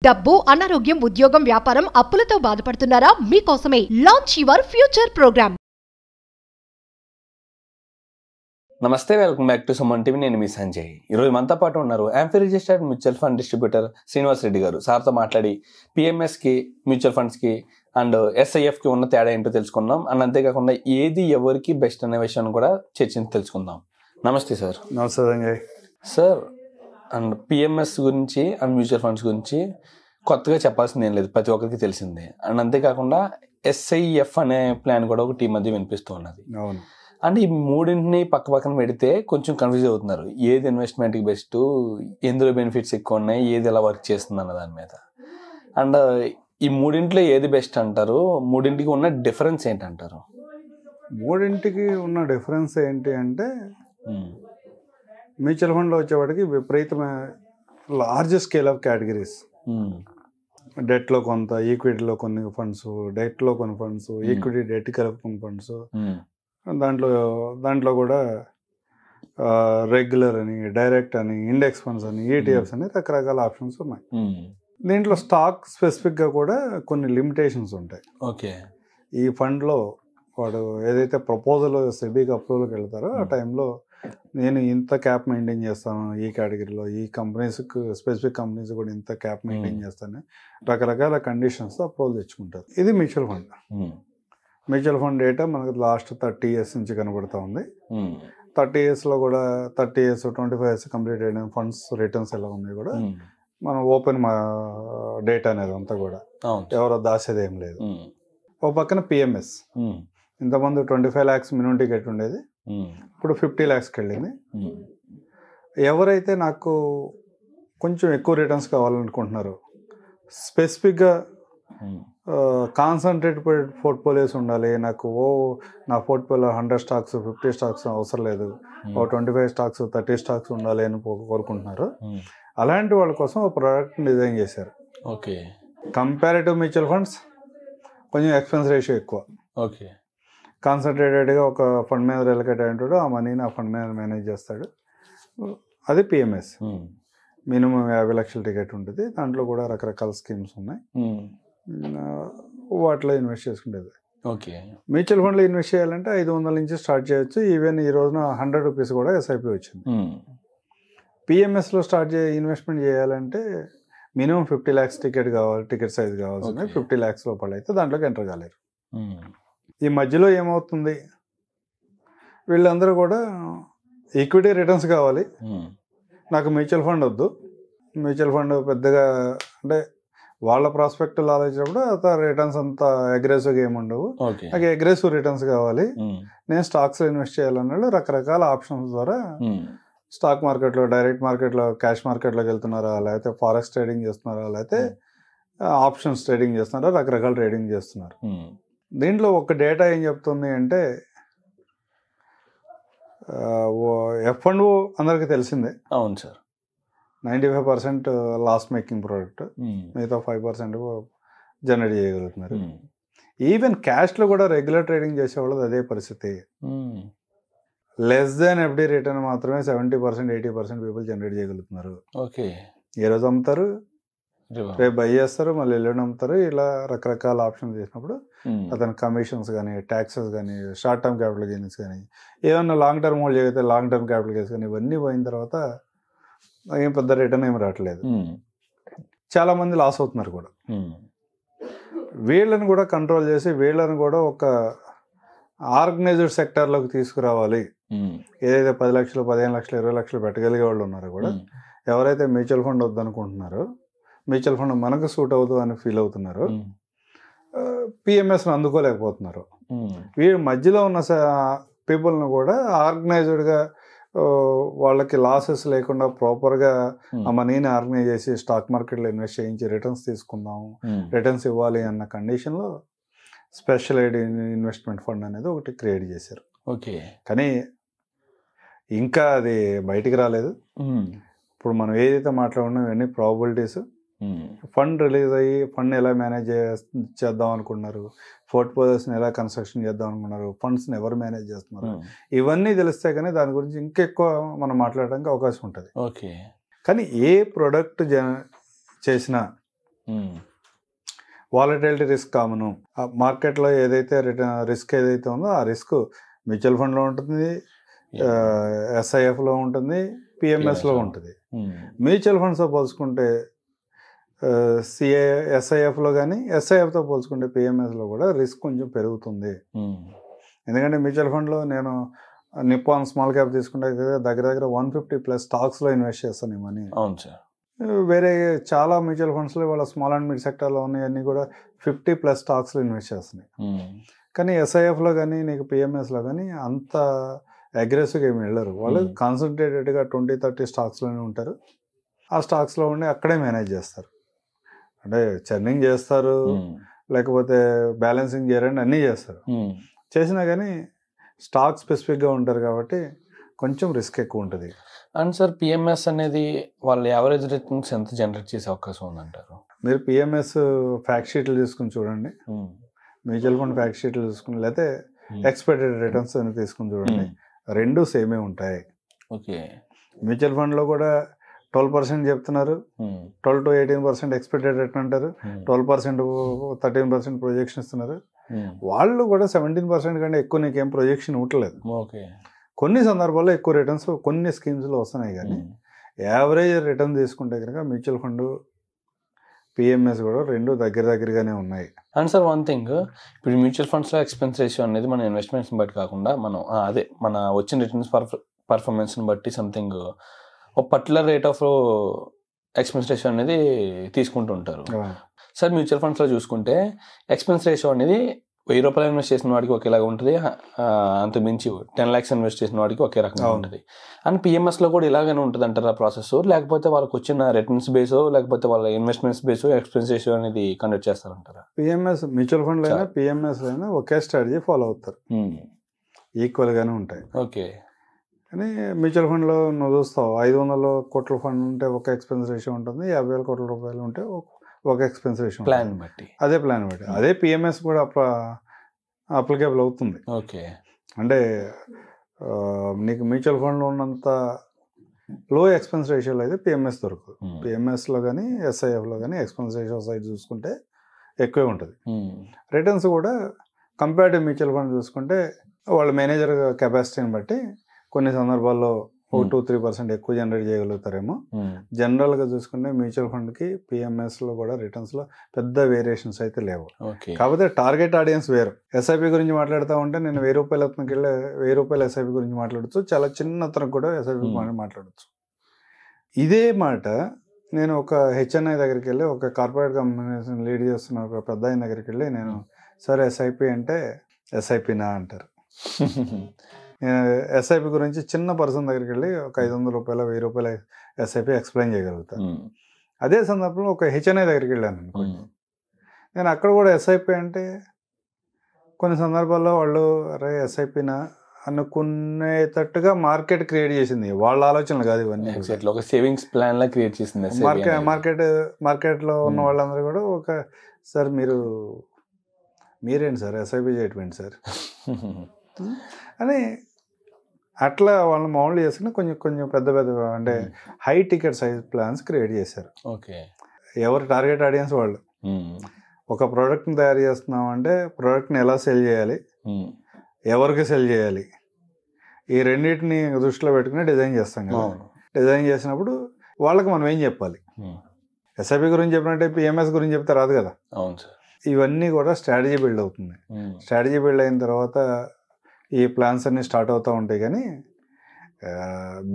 డబ్బు, అనారోగ్యం, ఉద్యోగం, వ్యాపారం, అప్పులతో బాధపడుతున్నారా? మీకోసమే లాంచ్ యువర్ ఫ్యూచర్ ప్రోగ్రామ్. నమస్తే, welcome back to Suman TV. నేను మీ సంజయ్. ఈరోజు మనతో పాటు ఉన్నారు amphi registered mutual fund distributor Srinivas Reddy గారు. సార్తో మాట్లాడి పిఎంఎస్కి, మ్యూచువల్ ఫండ్స్కి అండ్ ఎస్ఐఎఫ్కి ఉన్న తేడా ఏంటో తెలుసుకుందాం. అండ్ అంతేకాకుండా ఏది ఎవరికి బెస్ట్ అనే విషయాన్ని కూడా చర్చించి తెలుసుకుందాం. నమస్తే సార్. నమస్తే సంజయ్. సార్, అండ్ పిఎంఎస్ గురించి అండ్ మ్యూచువల్ ఫండ్స్ గురించి కొత్తగా చెప్పాల్సింది ఏం లేదు, ప్రతి ఒక్కరికి తెలిసిందే. అండ్ అంతేకాకుండా ఎస్ఐఎఫ్ అనే ప్లాన్ కూడా ఒకటి ఈ మధ్య వినిపిస్తూ ఉన్నది. అవును. అండ్ ఈ మూడింటిని పక్క పక్కన పెడితే కొంచెం కన్ఫ్యూజ్ అవుతున్నారు. ఏది ఇన్వెస్ట్మెంట్కి బెస్ట్, ఎందులో బెనిఫిట్స్ ఎక్కువ ఉన్నాయి, ఏది ఎలా వర్క్ చేస్తుంది అన్న దాని మీద. అండ్ ఈ మూడింట్లో ఏది బెస్ట్ అంటారు? మూడింటికి ఉన్న డిఫరెన్స్ ఏంటంటారు? మూడింటికి ఉన్న డిఫరెన్స్ ఏంటి అంటే, మ్యూచువల్ ఫండ్లో వచ్చేవాడికి విపరీతమైన లార్జ్ స్కేల్ ఆఫ్ కేటగిరీస్. డెట్లో కొంత, ఈక్విటీలో కొన్ని ఫండ్స్, డెట్లో కొన్ని ఫండ్స్, ఈక్విటీ డెట్ కలిపి కొన్ని ఫండ్స్, దాంట్లో కూడా రెగ్యులర్ అని, డైరెక్ట్ అని, ఇండెక్స్ ఫండ్స్ అని, ఈటీఎఫ్స్ అని రకరకాల ఆప్షన్స్ ఉన్నాయి. దీంట్లో స్టాక్ స్పెసిఫిక్గా కూడా కొన్ని లిమిటేషన్స్ ఉంటాయి. ఓకే. ఈ ఫండ్లో వాడు ఏదైతే ప్రపోజల్ సెబీకి అప్రూవల్కి వెళ్తారో ఆ టైంలో నేను ఇంత క్యాప్ మెయింటైన్ చేస్తాను, ఈ కేటగిరీలో ఈ కంపెనీస్కి, స్పెసిఫిక్ కంపెనీస్ కూడా ఇంత క్యాప్ మెయింటైన్ చేస్తాను, రకరకాల కండిషన్స్ అప్రూవల్ తెచ్చుకుంటారు. ఇది mutual fund. Mutual fund data మనకు లాస్ట్ 30 years నుంచి కనబడుతూ ఉంది. 30 yearsలో కూడా 30 years 25 years కంప్లీట్ అయిన ఫండ్స్ రిటర్న్స్ ఎలా ఉన్నాయి కూడా మనం ఓపెన్ డేటా అనేది అంతా కూడా ఎవరో దాసేది ఏం లేదు. ఓ పక్కన పిఎంఎస్, ఇంతకుముందు 25 lakhs మినిమం టికెట్ ఉండేది, ఇప్పుడు 50 lakhsకి వెళ్ళింది. ఎవరైతే నాకు కొంచెం ఎక్కువ రిటర్న్స్ కావాలనుకుంటున్నారో, స్పెసిఫిక్గా కాన్సన్ట్రేటెడ్ పోర్ట్ఫోలియోస్ ఉండాలి, నాకు నా పోర్ట్ఫోలియో 100 stocks 50 stocks అవసరం లేదు, 25 stocks 30 stocks ఉండాలి అని కోరుకుంటున్నారు, అలాంటి వాళ్ళ కోసం ఒక ప్రోడక్ట్ డిజైన్ చేశారు. ఓకే. కంపారిటివ్ మ్యూచువల్ ఫండ్స్ కొంచెం ఎక్స్పెన్స్ రేషియో ఎక్కువ. ఓకే. కాన్సన్ట్రేటెడ్గా ఒక ఫండ్ మీద రిలకేట్ అయి ఉంటాడు, ఆ మనీని ఆ ఫండ్ మీద మేనేజ్ చేస్తాడు. అది పిఎంఎస్. మినిమం 50 lakhs టికెట్ ఉంటుంది. దాంట్లో కూడా రకరకాల స్కీమ్స్ ఉన్నాయి, వాటిలో ఇన్వెస్ట్ చేసుకునేది. ఓకే. మ్యూచువల్ ఫండ్లో ఇన్వెస్ట్ చేయాలంటే 500 నుంచి స్టార్ట్ చేయొచ్చు. ఈవెన్ ఈ రోజున 100 rupees కూడా ఎస్ఐపి వచ్చింది. పిఎంఎస్లో ఇన్వెస్ట్మెంట్ చేయాలంటే మినిమం 50 lakhs టికెట్ కావాలి, టికెట్ సైజ్ కావాల్సింది. 50 lakhs లోపల అయితే దాంట్లోకి ఎంటర్ కాలేరు. ఈ మధ్యలో ఏమవుతుంది, వీళ్ళందరూ కూడా ఈక్విటీ రిటర్న్స్ కావాలి, నాకు మ్యూచువల్ ఫండ్ వద్దు, మ్యూచువల్ ఫండ్ పెద్దగా అంటే వాళ్ళ ప్రాస్పెక్టులు ఆలోచించినప్పుడు రిటర్న్స్ అంత అగ్రెసివ్గా ఏముండవు, నాకు అగ్రెసివ్ రిటర్న్స్ కావాలి, నేను స్టాక్స్లో ఇన్వెస్ట్ చేయాలన్నాడు. రకరకాల ఆప్షన్స్ ద్వారా స్టాక్ మార్కెట్లో, డైరెక్ట్ మార్కెట్లో, క్యాష్ మార్కెట్లోకి వెళ్తున్నారా, లేకపోతే ఫారెక్స్ ట్రేడింగ్ చేస్తున్నారా, లేకపోతే ఆప్షన్స్ ట్రేడింగ్ చేస్తున్నారా, రకరకాల ట్రేడింగ్ చేస్తున్నారు. దీంట్లో ఒక డేటా ఏం చెప్తుంది అంటే, F&O అందరికీ తెలిసిందే. అవును సార్. 95% లాస్ మేకింగ్ ప్రోడక్ట్, మిగతా 5% జనరేట్ చేయగలుగుతున్నారు. ఈవెన్ క్యాష్లో కూడా రెగ్యులర్ ట్రేడింగ్ చేసేవాళ్ళు అదే పరిస్థితి. లెస్ దాన్ ఎఫ్డి రిటర్న్ మాత్రమే 70% 80% పీపుల్ జనరేట్ చేయగలుగుతున్నారు. ఓకే. ఏ రోజు అమ్ముతారు, రేపు బై చేస్తారు, మళ్ళీ ఎల్లుండి అమ్ముతారు. ఇలా రకరకాల ఆప్షన్స్ చేసినప్పుడు అతని కమిషన్స్ కానీ, ట్యాక్సెస్ కానీ, షార్ట్ టర్మ్ క్యాపిటల్ గెయిన్స్ కానీ, ఏమన్నా లాంగ్ టర్మ్ హోల్డ్ చేయగలిగితే లాంగ్ టర్మ్ క్యాపిటల్ గెయిన్స్ కానీ, ఇవన్నీ పోయిన తర్వాత ఏం పెద్ద రిటర్న్ ఏమి రావట్లేదు. చాలామంది లాస్ అవుతున్నారు కూడా. వీళ్ళని కూడా కంట్రోల్ చేసి వీళ్ళని కూడా ఒక ఆర్గనైజ్డ్ సెక్టార్లోకి తీసుకురావాలి. ఏదైతే 10 lakhs 15 lakhs 20 lakhs పెట్టగలిగే వాళ్ళు ఉన్నారో కూడా, ఎవరైతే మ్యూచువల్ ఫండ్ వద్దనుకుంటున్నారో, మ్యూచువల్ ఫండ్ మనకు సూట్ అవుతుంది అని ఫీల్ అవుతున్నారు, పిఎంఎస్ని అందుకోలేకపోతున్నారు. వీరి మధ్యలో ఉన్న పీపుల్ని కూడా ఆర్గనైజ్డ్గా వాళ్ళకి లాసెస్ లేకుండా ప్రాపర్గా ఆ మనీని ఆర్గనైజ్ చేసి స్టాక్ మార్కెట్లో ఇన్వెస్ట్ చేయించి రిటర్న్స్ తీసుకుందాము, రిటర్న్స్ ఇవ్వాలి అన్న కండిషన్లో స్పెషల్ ఎయిడ్ ఇన్వెస్ట్మెంట్ ఫండ్ అనేది ఒకటి క్రియేట్ చేశారు. ఓకే. కానీ ఇంకా అది బయటికి రాలేదు. ఇప్పుడు మనం ఏదైతే మాట్లాడున్నాం ఇవన్నీ ప్రాబబిలిటీస్. ఫండ్ రిలీజ్ అయ్యి ఫండ్ ఎలా మేనేజ్ చేద్దాం అనుకున్నారు, పోర్ట్ఫోలియోస్ని ఎలా కన్స్ట్రక్షన్ చేద్దాం అనుకున్నారు, ఫండ్స్ని ఎవరు మేనేజ్ చేస్తున్నారు, ఇవన్నీ తెలిస్తే కానీ దాని గురించి ఇంకెక్కువ మనం మాట్లాడడానికి అవకాశం ఉంటుంది. ఓకే. కానీ ఏ ప్రొడక్ట్ చేసినా వాలటిలిటీ రిస్క్ కామను. మార్కెట్లో ఏదైతే రిస్క్ ఏదైతే ఉందో ఆ రిస్క్ మ్యూచువల్ ఫండ్లో ఉంటుంది, ఎస్ఐఎఫ్లో ఉంటుంది, పిఎంఎస్లో ఉంటుంది. మ్యూచువల్ ఫండ్స్తో పోల్చుకుంటే ఎస్ఐఎఫ్లో కానీ ఎస్ఐఎఫ్తో పోల్చుకుంటే పిఎంఎస్లో కూడా రిస్క్ కొంచెం పెరుగుతుంది. ఎందుకంటే మ్యూచువల్ ఫండ్లో నేను నిప్పాన్ స్మాల్ క్యాప్ తీసుకుంటే దగ్గర 150+ స్టాక్స్లో ఇన్వెస్ట్ చేస్తాను ఈ మనీ. అవును సార్. వేరే చాలా మ్యూచువల్ ఫండ్స్లో వాళ్ళ స్మాల్ అండ్ మిడ్ సెక్టర్లో ఉన్నాయన్నీ కూడా 50+ స్టాక్స్లో ఇన్వెస్ట్ చేస్తున్నాయి. కానీ ఎస్ఐఎఫ్లో కానీ నీకు పిఎంఎస్లో కానీ అంత అగ్రెసివ్గా ఏమి వెళ్ళరు. వాళ్ళు కాన్సన్ట్రేటెడ్గా 20-30 స్టాక్స్లోనే ఉంటారు. ఆ స్టాక్స్లో ఉండి అక్కడే మేనేజ్ చేస్తారు. అంటే చర్నింగ్ చేస్తారు, లేకపోతే బ్యాలెన్సింగ్ చేయరండి, అన్నీ చేస్తారు. చేసినా కానీ స్టాక్ స్పెసిఫిక్గా ఉంటారు కాబట్టి కొంచెం రిస్క్ ఎక్కువ ఉంటుంది. అండ్ సార్ పిఎంఎస్ అనేది వాళ్ళ యావరేజ్ రిటర్న్స్ ఎంత జనరేట్ చేసే అవకాశం ఉందంటారు? మీరు పిఎంఎస్ ఫ్యాక్ట్ షీట్లు తీసుకుని చూడండి, మ్యూచువల్ ఫండ్ ఫ్యాక్ట్ షీట్లు తీసుకుని, లేకపోతే ఎక్స్పెక్టెడ్ రిటర్న్స్ అని తీసుకుని చూడండి, రెండు సేమే ఉంటాయి. ఓకే. మ్యూచువల్ ఫండ్లో కూడా 12% చెప్తున్నారు, 12 to 18% ఎక్స్పెక్టెడ్ రిటర్న్ అంటారు, 12% 13% ప్రొజెక్షన్ ఇస్తున్నారు. వాళ్ళు కూడా 17% కంటే ఎక్కువ నీకేం ప్రొజెక్షన్ ఇవ్వట్లేదు. ఓకే. కొన్ని సందర్భాల్లో ఎక్కువ రిటర్న్స్ కొన్ని స్కీమ్స్లో వస్తున్నాయి, కానీ యావరేజ్ రిటర్న్ తీసుకుంటే కనుక మ్యూచువల్ ఫండ్ పిఎంఎస్ కూడా రెండు దగ్గరగానే ఉన్నాయి. అండ్ సార్ వన్ థింగ్, ఇప్పుడు మ్యూచువల్ ఫండ్స్లో ఎక్స్పెన్స్ రేషియో అనేది మన ఇన్వెస్ట్మెంట్స్ని బట్టి కాకుండా మనం మన వచ్చిన రిటర్న్స్ పర్ఫార్మెన్స్ని బట్టి సంథింగ్ ఒక particular rate of expense ratio అనేది తీసుకుంటూ ఉంటారు. సార్ మ్యూచువల్ ఫండ్స్లో చూసుకుంటే ఎక్స్పెన్స్ రేషియో అనేది 1000 రూపాయలు ఇన్వెస్ట్ చేసిన వాడికి ఒకేలాగా ఉంటుంది, అంత మించి 10 lakhs ఇన్వెస్ట్ చేసిన వాడికి ఒకే రకంగా ఉంటుంది. అండ్ పిఎంఎస్లో కూడా ఇలాగనే ఉంటుంది అంటారా ప్రాసెస్? లేకపోతే వాళ్ళకి వచ్చిన రిటర్న్స్ బేసో లేకపోతే వాళ్ళ ఇన్వెస్ట్మెంట్స్ బేసో ఎక్స్పెన్స్ రేషియో అనేది కండక్ట్ చేస్తారంటారా? పిఎంఎస్ మ్యూచువల్ ఫండ్లో అయినా పిఎంఎస్ అయినా ఒకే స్ట్రాటజీ ఫాలో అవుతారు, ఈక్వల్గానే ఉంటాయి. ఓకే. కానీ మ్యూచువల్ ఫండ్లో నువ్వు చూస్తావు 500 కోట్ల ఫండ్ ఉంటే ఒక ఎక్స్పెన్స్ రేషియో ఉంటుంది, 50,000 కోట్ల రూపాయలు ఉంటే ఒక ఎక్స్పెన్స్ రేషియో ప్లాన్ బట్టి. అదే ప్లాన్ బట్టి అదే పిఎంఎస్ కూడా అప్లికేబుల్ అవుతుంది. ఓకే. అంటే నీకు మ్యూచువల్ ఫండ్లో ఉన్నంత లో ఎక్స్పెన్స్ రేషియోలో అయితే పిఎంఎస్ దొరకదు. పిఎంఎస్లో కానీ ఎస్ఐఎఫ్లో కానీ ఎక్స్పెన్స్ రేషియో సైడ్ చూసుకుంటే ఎక్కువే ఉంటుంది. రిటర్న్స్ కూడా కంపేర్ టు మ్యూచువల్ ఫండ్ చూసుకుంటే వాళ్ళ మేనేజర్ కెపాసిటీని బట్టి కొన్ని సందర్భాల్లో 2-3% ఎక్కువ జనరేట్ చేయగలుగుతారేమో. జనరల్గా చూసుకుంటే మ్యూచువల్ ఫండ్కి పిఎంఎస్లో కూడా రిటర్న్స్లో పెద్ద వేరియేషన్స్ అయితే లేవు. కాకపోతే టార్గెట్ ఆడియన్స్ వేరు. ఎస్ఐపి గురించి మాట్లాడుతూ ఉంటే నేను 1000 రూపాయల అతనికి వెళ్ళి 1000 రూపాయల ఎస్ఐపి గురించి మాట్లాడచ్చు, చాలా చిన్న అతనికి కూడా ఎస్ఐపి మాట్లాడచ్చు. ఇదే మాట నేను ఒక హెచ్ఎన్ఐ దగ్గరికి వెళ్ళి ఒక కార్పొరేట్ కంపెనీని లీడ్ చేస్తున్న ఒక పెద్ద ఆయన దగ్గరికి వెళ్ళి నేను సార్ ఎస్ఐపి అంటే ఎస్ఐపినా అంటారు. నేను ఎస్ఐపి గురించి చిన్న పర్సన్ దగ్గరికి వెళ్ళి ఒక 500 రూపాయల 1000 రూపాయల ఎస్ఐపి ఎక్స్ప్లెయిన్ చేయగలుగుతాను. అదే సందర్భంలో ఒక హెచ్ఎన్ఐ దగ్గరికి వెళ్ళాను అనుకోండి, నేను అక్కడ కూడా ఎస్ఐపి అంటే కొన్ని సందర్భాల్లో వాళ్ళు అరే ఎస్ఐపినా అనుకునేటట్టుగా మార్కెట్ క్రియేట్ చేసింది. వాళ్ళ ఆలోచనలు కాదు ఇవన్నీ, ఒక సేవింగ్స్ ప్లాన్ లా క్రియేట్ చేసింది మార్కెట్లో ఉన్న వాళ్ళందరూ కూడా ఒక సార్ మీరేంటి సార్ ఎస్ఐపి చేయటమేంటి సార్ అని అట్లా వాళ్ళు మామూలు చేసుకుని కొంచెం పెద్ద అంటే high ticket size plans create చేశారు. ఓకే. ఎవరు టార్గెట్ ఆడియన్స్ వాళ్ళు. ఒక ప్రోడక్ట్ని తయారు చేస్తున్నాం అంటే ప్రోడక్ట్ని ఎలా సెల్ చేయాలి, ఎవరికి సెల్ చేయాలి, ఈ రెండింటిని దృష్టిలో పెట్టుకుని డిజైన్ చేస్తాం కదా. డిజైన్ చేసినప్పుడు వాళ్ళకి మనం ఏం చెప్పాలి, ఎస్ఐపి గురించి చెప్పినట్టే పిఎంఎస్ గురించి చెప్తే రాదు కదా. అవును సార్. ఇవన్నీ కూడా స్ట్రాటజీ బిల్డ్ అవుతుంది. స్ట్రాటజీ బిల్డ్ అయిన తర్వాత ఈ ప్లాన్స్ అన్నీ స్టార్ట్ అవుతూ ఉంటాయి. కానీ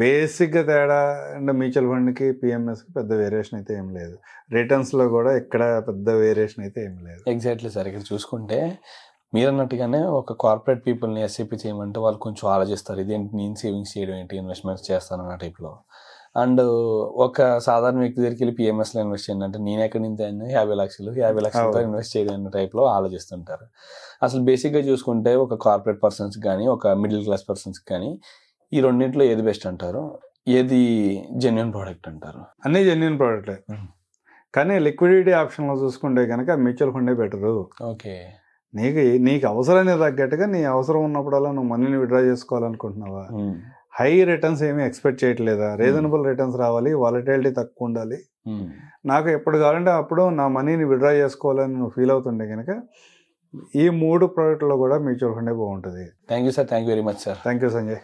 బేసిక్గా తేడా అంటే మ్యూచువల్ ఫండ్కి పిఎంఎస్కి పెద్ద వేరియేషన్ అయితే ఏం లేదు. రిటర్న్స్లో కూడా ఎక్కడ పెద్ద వేరియేషన్ అయితే ఏం లేదు. Exactly sir. ఇక్కడ చూసుకుంటే మీరు అన్నట్టుగానే ఒక కార్పొరేట్ పీపుల్ని ఎస్ఐపి చేయమంటే వాళ్ళు కొంచెం ఆలోచిస్తారు, ఇదేంటి నేను సేవింగ్స్ చేయడం ఏంటి, ఇన్వెస్ట్మెంట్స్ చేస్తాను అన్న టైప్లో. అండ్ ఒక సాధారణ వ్యక్తి దగ్గరికి వెళ్ళి పిఎంఎస్లో ఇన్వెస్ట్ చేయండి అంటే నేను ఎక్కడి నుంచి 50 లక్షలతో ఇన్వెస్ట్ చేయడం అనే టైప్లో ఆలోచిస్తుంటారు. అసలు బేసిక్గా చూసుకుంటే ఒక కార్పొరేట్ పర్సన్స్కి కానీ ఒక మిడిల్ క్లాస్ పర్సన్స్కి కానీ ఈ రెండింటిలో ఏది బెస్ట్ అంటారు, ఏది జెన్యున్ ప్రోడక్ట్ అంటారు? అన్నీ జెన్యున్ ప్రోడక్టే, కానీ లిక్విడిటీ ఆప్షన్లో చూసుకుంటే కనుక మ్యూచువల్ ఫండే బెటరు. ఓకే. నీకు అవసరాన్ని తగ్గట్టుగా నీ అవసరం ఉన్నప్పుడల్లా నువ్వు మనీని విత్డ్రా చేసుకోవాలనుకుంటున్నావా, హై రిటర్న్స్ ఏమీ ఎక్స్పెక్ట్ చేయట్లేదా, రీజనబుల్ రిటర్న్స్ రావాలి, వాలటిలిటీ తక్కువ ఉండాలి, నాకు ఎప్పుడు కావాలంటే అప్పుడు నా మనీని విత్డ్రా చేసుకోవాలని నువ్వు ఫీల్ అవుతుండే కనుక ఈ 3 ప్రోడక్ట్లో కూడా మ్యూచువల్ ఫండే బాగుంటుంది. Thank you sir, thank you very much sir. Thank you Sanjay.